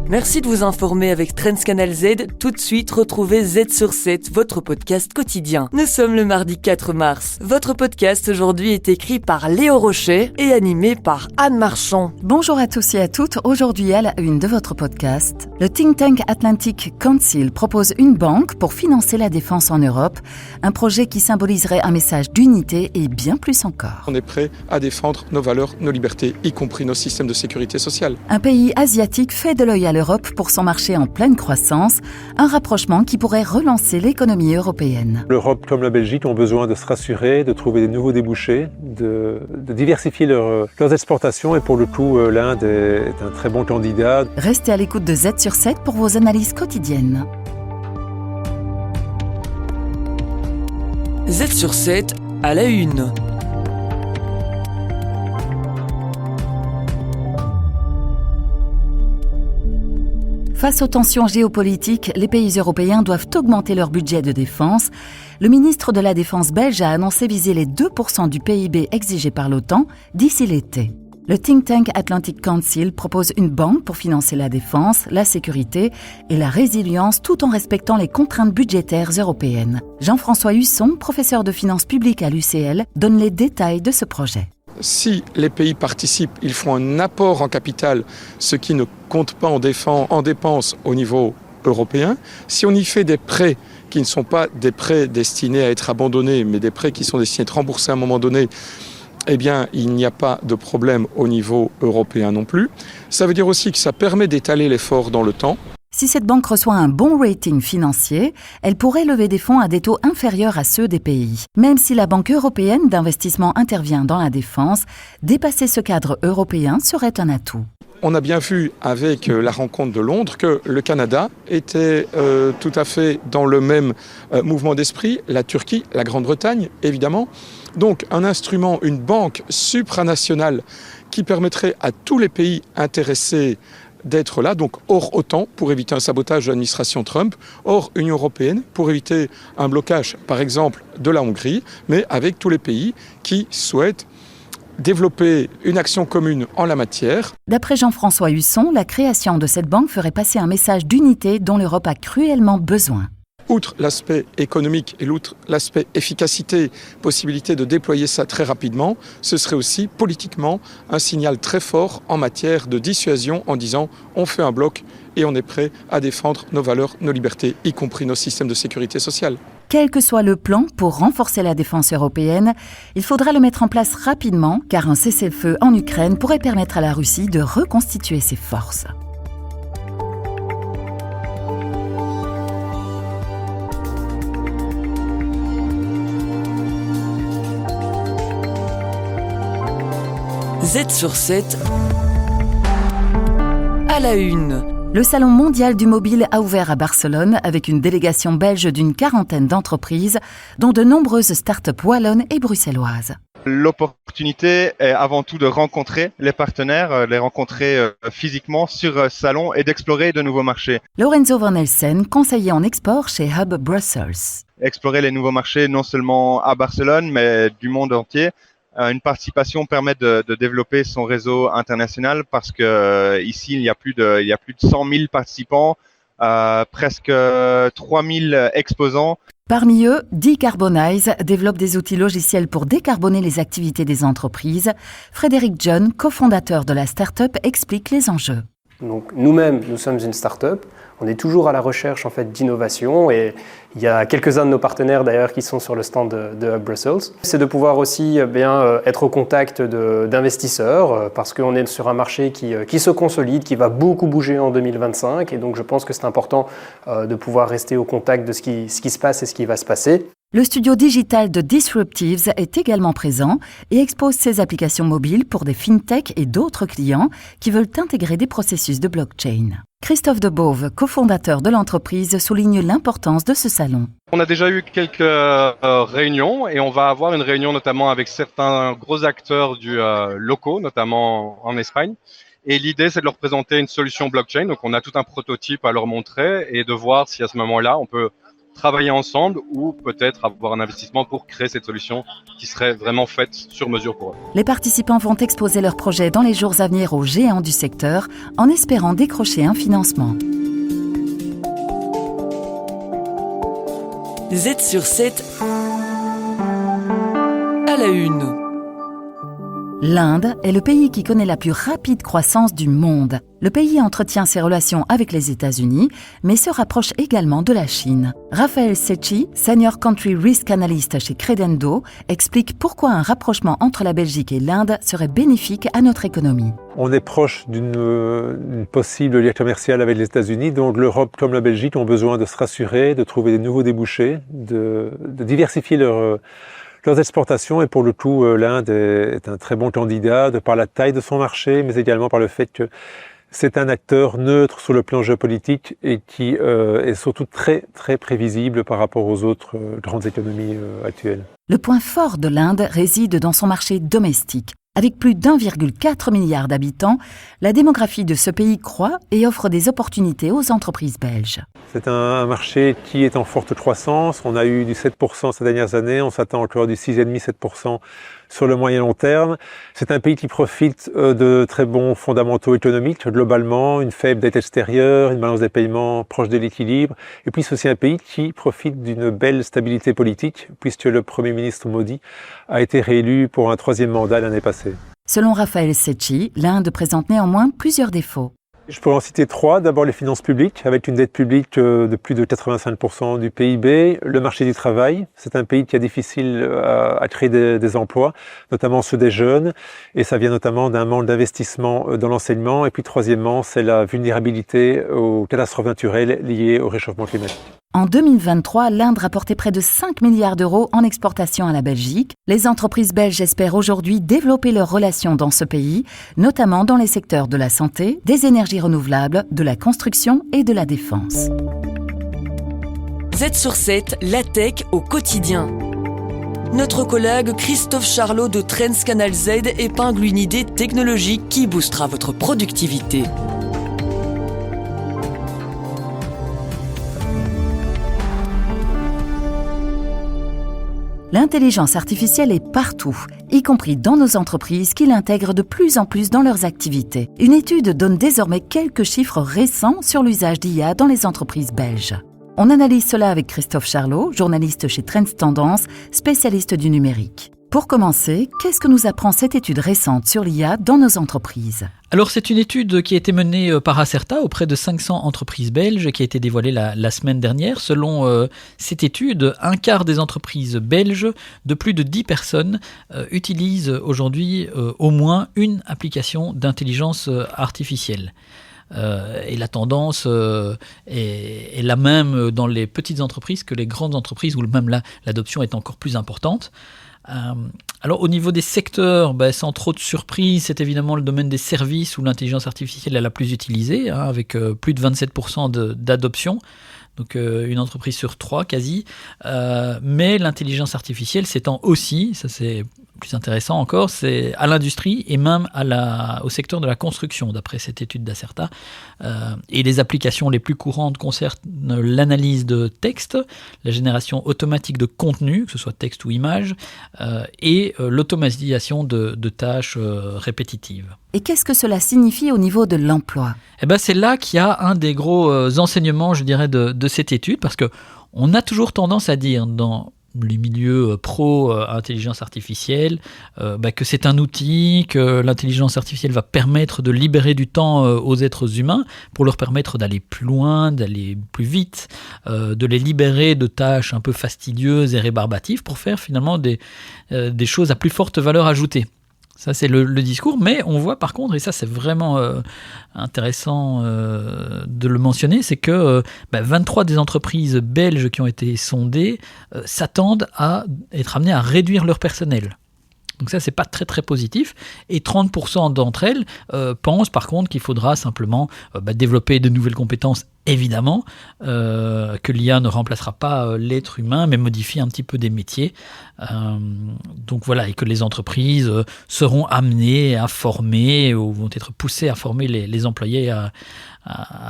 Merci de vous informer avec Trends Canal Z. Tout de suite, retrouvez Z sur 7, votre podcast quotidien. Nous sommes le mardi 4 mars. Votre podcast aujourd'hui est écrit par Léo Rocher et animé par Anne Marchand. Bonjour à tous et à toutes. Aujourd'hui, à la une de votre podcast, le think tank Atlantic Council propose une banque pour financer la défense en Europe, un projet qui symboliserait un message d'unité et bien plus encore. On est prêt à défendre nos valeurs, nos libertés, y compris nos systèmes de sécurité sociale. Un pays asiatique fait de l'œil à l'Europe pour son marché en pleine croissance, un rapprochement qui pourrait relancer l'économie européenne. L'Europe comme la Belgique ont besoin de se rassurer, de trouver des nouveaux débouchés, de diversifier leurs exportations et pour le coup, l'Inde est un très bon candidat. Restez à l'écoute de Z sur 7 pour vos analyses quotidiennes. Z sur 7, à la une. Face aux tensions géopolitiques, les pays européens doivent augmenter leur budget de défense. Le ministre de la Défense belge a annoncé viser les 2% du PIB exigés par l'OTAN d'ici l'été. Le think tank Atlantic Council propose une banque pour financer la défense, la sécurité et la résilience tout en respectant les contraintes budgétaires européennes. Jean-François Husson, professeur de finances publiques à l'UCL, donne les détails de ce projet. Si les pays participent, ils font un apport en capital, ce qui ne compte pas en dépenses au niveau européen. Si on y fait des prêts qui ne sont pas des prêts destinés à être abandonnés, mais des prêts qui sont destinés à être remboursés à un moment donné, eh bien, il n'y a pas de problème au niveau européen non plus. Ça veut dire aussi que ça permet d'étaler l'effort dans le temps. Si cette banque reçoit un bon rating financier, elle pourrait lever des fonds à des taux inférieurs à ceux des pays. Même si la Banque européenne d'investissement intervient dans la défense, dépasser ce cadre européen serait un atout. On a bien vu avec la rencontre de Londres que le Canada était tout à fait dans le même mouvement d'esprit, la Turquie, la Grande-Bretagne évidemment. Donc un instrument, une banque supranationale qui permettrait à tous les pays intéressés d'être là, donc hors OTAN pour éviter un sabotage de l'administration Trump, hors Union européenne pour éviter un blocage par exemple de la Hongrie, mais avec tous les pays qui souhaitent développer une action commune en la matière. D'après Jean-François Husson, la création de cette banque ferait passer un message d'unité dont l'Europe a cruellement besoin. Outre l'aspect économique et outre l'aspect efficacité, possibilité de déployer ça très rapidement, ce serait aussi politiquement un signal très fort en matière de dissuasion en disant on fait un bloc et on est prêt à défendre nos valeurs, nos libertés, y compris nos systèmes de sécurité sociale. Quel que soit le plan pour renforcer la défense européenne, il faudra le mettre en place rapidement car un cessez-le-feu en Ukraine pourrait permettre à la Russie de reconstituer ses forces. Z sur 7, à la une. Le Salon mondial du mobile a ouvert à Barcelone avec une délégation belge d'une 40aine d'entreprises, dont de nombreuses start-up wallonnes et bruxelloises. L'opportunité est avant tout de rencontrer les partenaires, les rencontrer physiquement sur salon et d'explorer de nouveaux marchés. Lorenzo Van Elsen, conseiller en export chez Hub Brussels. Explorer les nouveaux marchés non seulement à Barcelone, mais du monde entier. Une participation permet de développer son réseau international parce que ici il y a plus de 100 000 participants, presque 3 000 exposants. Parmi eux, Decarbonize développe des outils logiciels pour décarboner les activités des entreprises. Frédéric John, cofondateur de la start-up, explique les enjeux. Donc nous-mêmes, nous sommes une start-up. On est toujours à la recherche en fait d'innovation et il y a quelques-uns de nos partenaires d'ailleurs qui sont sur le stand de Hub Brussels. C'est de pouvoir aussi être au contact d'investisseurs parce qu'on est sur un marché qui se consolide, qui va beaucoup bouger en 2025 et donc je pense que c'est important de pouvoir rester au contact de ce qui se passe et ce qui va se passer. Le studio digital de Disruptives est également présent et expose ses applications mobiles pour des fintechs et d'autres clients qui veulent intégrer des processus de blockchain. Christophe Debove, cofondateur de l'entreprise, souligne l'importance de ce salon. On a déjà eu quelques réunions et on va avoir une réunion notamment avec certains gros acteurs locaux, notamment en Espagne. Et l'idée, c'est de leur présenter une solution blockchain. Donc, on a tout un prototype à leur montrer et de voir si à ce moment-là, on peut travailler ensemble ou peut-être avoir un investissement pour créer cette solution qui serait vraiment faite sur mesure pour eux. Les participants vont exposer leurs projets dans les jours à venir aux géants du secteur en espérant décrocher un financement. Z sur 7 à la une. L'Inde est le pays qui connaît la plus rapide croissance du monde. Le pays entretient ses relations avec les États-Unis, mais se rapproche également de la Chine. Raphaël Secchi, Senior Country Risk Analyst chez Credendo, explique pourquoi un rapprochement entre la Belgique et l'Inde serait bénéfique à notre économie. On est proche d'une possible guerre commerciale avec les États-Unis, donc l'Europe comme la Belgique ont besoin de se rassurer, de trouver des nouveaux débouchés, de diversifier leurs exportations, et pour le coup, l'Inde est un très bon candidat de par la taille de son marché, mais également par le fait que c'est un acteur neutre sur le plan géopolitique et qui est surtout très très prévisible par rapport aux autres grandes économies actuelles. Le point fort de l'Inde réside dans son marché domestique. Avec plus d'1,4 milliard d'habitants, la démographie de ce pays croît et offre des opportunités aux entreprises belges. C'est un marché qui est en forte croissance. On a eu du 7% ces dernières années. On s'attend encore du 6,5-7% sur le moyen long terme. C'est un pays qui profite de très bons fondamentaux économiques globalement, une faible dette extérieure, une balance des paiements proche de l'équilibre. Et puis c'est aussi un pays qui profite d'une belle stabilité politique, puisque le Premier ministre Modi a été réélu pour un 3e mandat l'année passée. Selon Raphaël Secchi, l'Inde présente néanmoins plusieurs défauts. Je pourrais en citer 3. D'abord les finances publiques, avec une dette publique de plus de 85% du PIB. Le marché du travail, c'est un pays qui est difficile à créer des emplois, notamment ceux des jeunes. Et ça vient notamment d'un manque d'investissement dans l'enseignement. Et puis troisièmement, c'est la vulnérabilité aux catastrophes naturelles liées au réchauffement climatique. En 2023, l'Inde rapportait près de 5 milliards d'euros en exportation à la Belgique. Les entreprises belges espèrent aujourd'hui développer leurs relations dans ce pays, notamment dans les secteurs de la santé, des énergies renouvelables, de la construction et de la défense. Z sur 7, la tech au quotidien. Notre collègue Christophe Charlot de Trends Canal Z épingle une idée technologique qui boostera votre productivité. L'intelligence artificielle est partout, y compris dans nos entreprises qui l'intègrent de plus en plus dans leurs activités. Une étude donne désormais quelques chiffres récents sur l'usage d'IA dans les entreprises belges. On analyse cela avec Christophe Charlot, journaliste chez Trends Tendance, spécialiste du numérique. Pour commencer, qu'est-ce que nous apprend cette étude récente sur l'IA dans nos entreprises ? Alors c'est une étude qui a été menée par Acerta auprès de 500 entreprises belges qui a été dévoilée la semaine dernière. Selon cette étude, un quart des entreprises belges de plus de 10 personnes utilisent aujourd'hui au moins une application d'intelligence artificielle. Et la tendance est la même dans les petites entreprises que les grandes entreprises où même là l'adoption est encore plus importante. Alors au niveau des secteurs, sans trop de surprise, c'est évidemment le domaine des services où l'intelligence artificielle est la plus utilisée, avec plus de 27% d'adoption, donc une entreprise sur 3 quasi. Mais l'intelligence artificielle s'étend aussi, ça c'est plus intéressant encore, c'est à l'industrie et même au secteur de la construction, d'après cette étude d'Acerta. Et les applications les plus courantes concernent l'analyse de texte, la génération automatique de contenu, que ce soit texte ou image, et l'automatisation de tâches répétitives. Et qu'est-ce que cela signifie au niveau de l'emploi ? C'est là qu'il y a un des gros enseignements, je dirais, de cette étude, parce qu'on a toujours tendance à dire dans les milieux pro-intelligence artificielle, que c'est un outil, que l'intelligence artificielle va permettre de libérer du temps aux êtres humains pour leur permettre d'aller plus loin, d'aller plus vite, de les libérer de tâches un peu fastidieuses et rébarbatives pour faire finalement des choses à plus forte valeur ajoutée. Ça, c'est le discours, mais on voit par contre, et ça c'est vraiment intéressant de le mentionner, c'est que 23 des entreprises belges qui ont été sondées s'attendent à être amenées à réduire leur personnel. Donc ça, c'est pas très très positif. Et 30% d'entre elles pensent par contre qu'il faudra simplement développer de nouvelles compétences, évidemment, que l'IA ne remplacera pas l'être humain, mais modifie un petit peu des métiers. Donc voilà, et que les entreprises seront amenées à former ou vont être poussées à former les employés à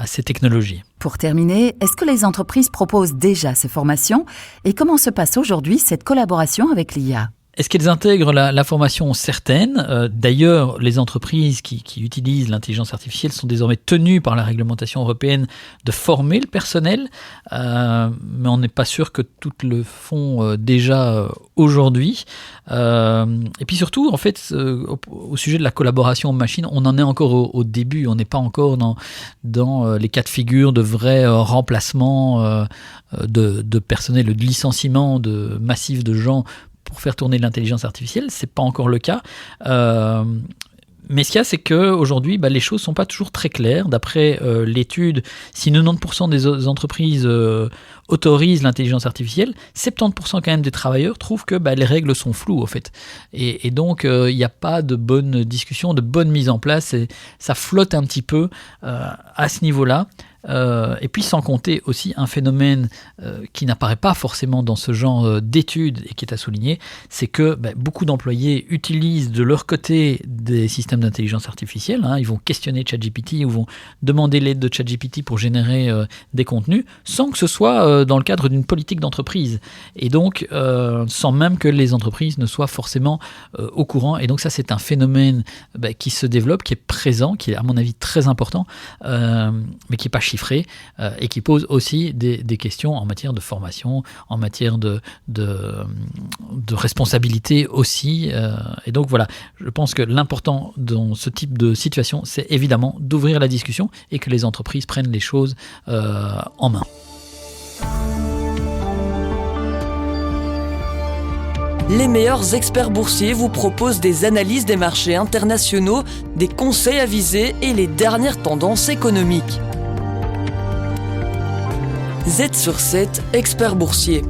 ces technologies. Pour terminer, est-ce que les entreprises proposent déjà ces formations et comment se passe aujourd'hui cette collaboration avec l'IA ? Est-ce qu'elles intègrent la formation? Certaines. D'ailleurs, les entreprises qui utilisent l'intelligence artificielle sont désormais tenues par la réglementation européenne de former le personnel, mais on n'est pas sûr que toutes le font déjà aujourd'hui. Et puis surtout, en fait, au sujet de la collaboration machine, on en est encore au début. On n'est pas encore dans les cas de figure de vrai remplacement de personnel, de licenciement massif de gens pour faire tourner l'intelligence artificielle. C'est pas encore le cas. Mais ce qu'il y a, c'est qu'aujourd'hui, les choses ne sont pas toujours très claires. D'après l'étude, si 90% des entreprises autorisent l'intelligence artificielle, 70% quand même des travailleurs trouvent que les règles sont floues, en fait. Et donc, il n'y a pas de bonne discussion, de bonne mise en place. Et ça flotte un petit peu à ce niveau-là. Et puis sans compter aussi un phénomène qui n'apparaît pas forcément dans ce genre d'études et qui est à souligner, c'est que beaucoup d'employés utilisent de leur côté des systèmes d'intelligence artificielle. Ils vont questionner ChatGPT ou vont demander l'aide de ChatGPT pour générer des contenus sans que ce soit dans le cadre d'une politique d'entreprise. Et donc sans même que les entreprises ne soient forcément au courant. Et donc ça, c'est un phénomène qui se développe, qui est présent, qui est à mon avis très important, mais qui n'est pas chiffré et qui pose aussi des questions en matière de formation, en matière de responsabilité aussi. Et donc voilà, je pense que l'important dans ce type de situation, c'est évidemment d'ouvrir la discussion et que les entreprises prennent les choses en main. Les meilleurs experts boursiers vous proposent des analyses des marchés internationaux, des conseils avisés et les dernières tendances économiques. Z sur 7, expert boursier.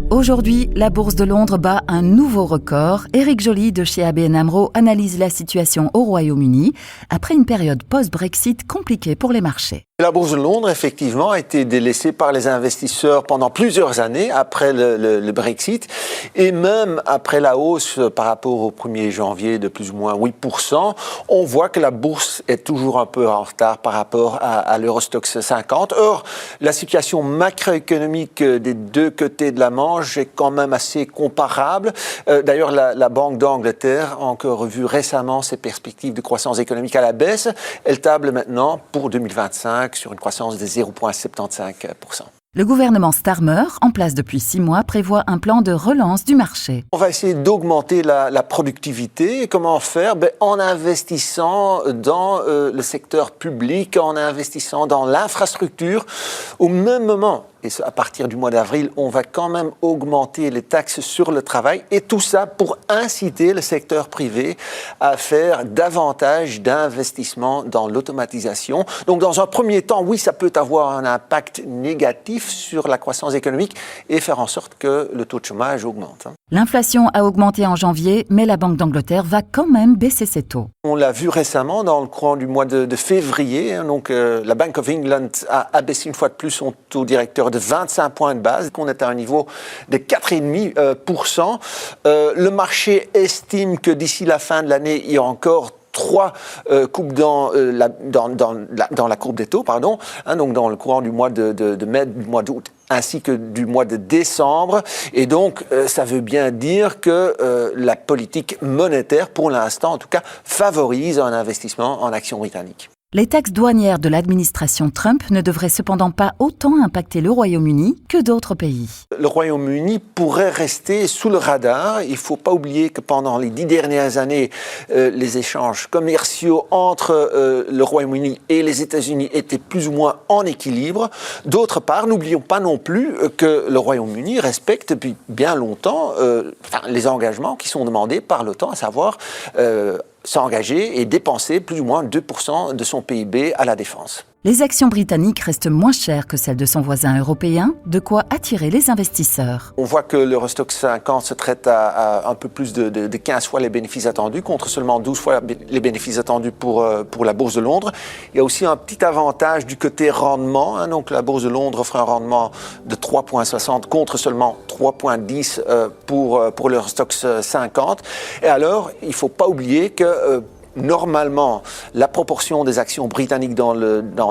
Aujourd'hui, la bourse de Londres bat un nouveau record. Éric Joly de chez ABN AMRO analyse la situation au Royaume-Uni après une période post-Brexit compliquée pour les marchés. La bourse de Londres, effectivement, a été délaissée par les investisseurs pendant plusieurs années après le Brexit et même après la hausse par rapport au 1er janvier de plus ou moins 8%. On voit que la bourse est toujours un peu en retard par rapport à l'Eurostoxx 50. Or, la situation macroéconomique des deux côtés de la Manche est quand même assez comparable. D'ailleurs, la Banque d'Angleterre a encore revu récemment ses perspectives de croissance économique à la baisse. Elle table maintenant pour 2025 sur une croissance de 0,75%. Le gouvernement Starmer, en place depuis 6 mois, prévoit un plan de relance du marché. On va essayer d'augmenter la productivité. Et comment faire? En investissant dans le secteur public, en investissant dans l'infrastructure. Au même moment, et à partir du mois d'avril, on va quand même augmenter les taxes sur le travail. Et tout ça pour inciter le secteur privé à faire davantage d'investissements dans l'automatisation. Donc dans un premier temps, oui, ça peut avoir un impact négatif sur la croissance économique et faire en sorte que le taux de chômage augmente. L'inflation a augmenté en janvier, mais la Banque d'Angleterre va quand même baisser ses taux. On l'a vu récemment dans le courant du mois de février. Donc la Bank of England a abaissé une fois de plus son taux directeur de 25 points de base, qu'on est à un niveau de 4,5%. Le marché estime que d'ici la fin de l'année, il y a encore 3 coupes dans la courbe des taux, donc dans le courant du mois de mai, du mois d'août, ainsi que du mois de décembre. Et donc, ça veut bien dire que la politique monétaire, pour l'instant en tout cas, favorise un investissement en actions britanniques. Les taxes douanières de l'administration Trump ne devraient cependant pas autant impacter le Royaume-Uni que d'autres pays. Le Royaume-Uni pourrait rester sous le radar. Il ne faut pas oublier que pendant les 10 dernières années, les échanges commerciaux entre le Royaume-Uni et les États-Unis étaient plus ou moins en équilibre. D'autre part, n'oublions pas non plus que le Royaume-Uni respecte depuis bien longtemps les engagements qui sont demandés par l'OTAN, à savoir s'engager et dépenser plus ou moins 2% de son PIB à la défense. Les actions britanniques restent moins chères que celles de son voisin européen, de quoi attirer les investisseurs. On voit que l'Eurostoxx 50 se traite à un peu plus de 15 fois les bénéfices attendus, contre seulement 12 fois les bénéfices attendus pour la Bourse de Londres. Il y a aussi un petit avantage du côté rendement. Donc la Bourse de Londres offre un rendement de 3,60 contre seulement 3,10 pour l'Eurostoxx 50. Et alors, il ne faut pas oublier que normalement, la proportion des actions britanniques dans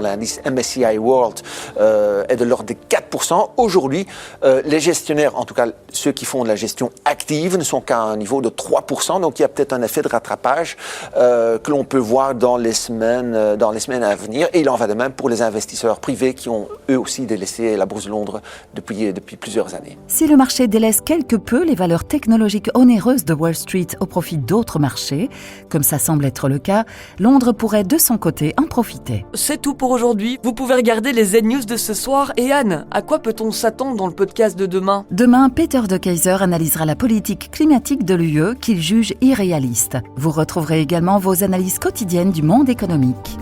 l'indice MSCI World est de l'ordre de 4%. Aujourd'hui, les gestionnaires, en tout cas ceux qui font de la gestion active, ne sont qu'à un niveau de 3%. Donc il y a peut-être un effet de rattrapage que l'on peut voir dans les semaines à venir. Et il en va de même pour les investisseurs privés qui ont eux aussi délaissé la Bourse de Londres depuis plusieurs années. Si le marché délaisse quelque peu les valeurs technologiques onéreuses de Wall Street au profit d'autres marchés, comme ça semble être le cas, Londres pourrait de son côté en profiter. C'est tout pour aujourd'hui. Vous pouvez regarder les Z-News de ce soir. Et Anne, à quoi peut-on s'attendre dans le podcast de demain ? Demain, Peter de Keyser analysera la politique climatique de l'UE qu'il juge irréaliste. Vous retrouverez également vos analyses quotidiennes du monde économique.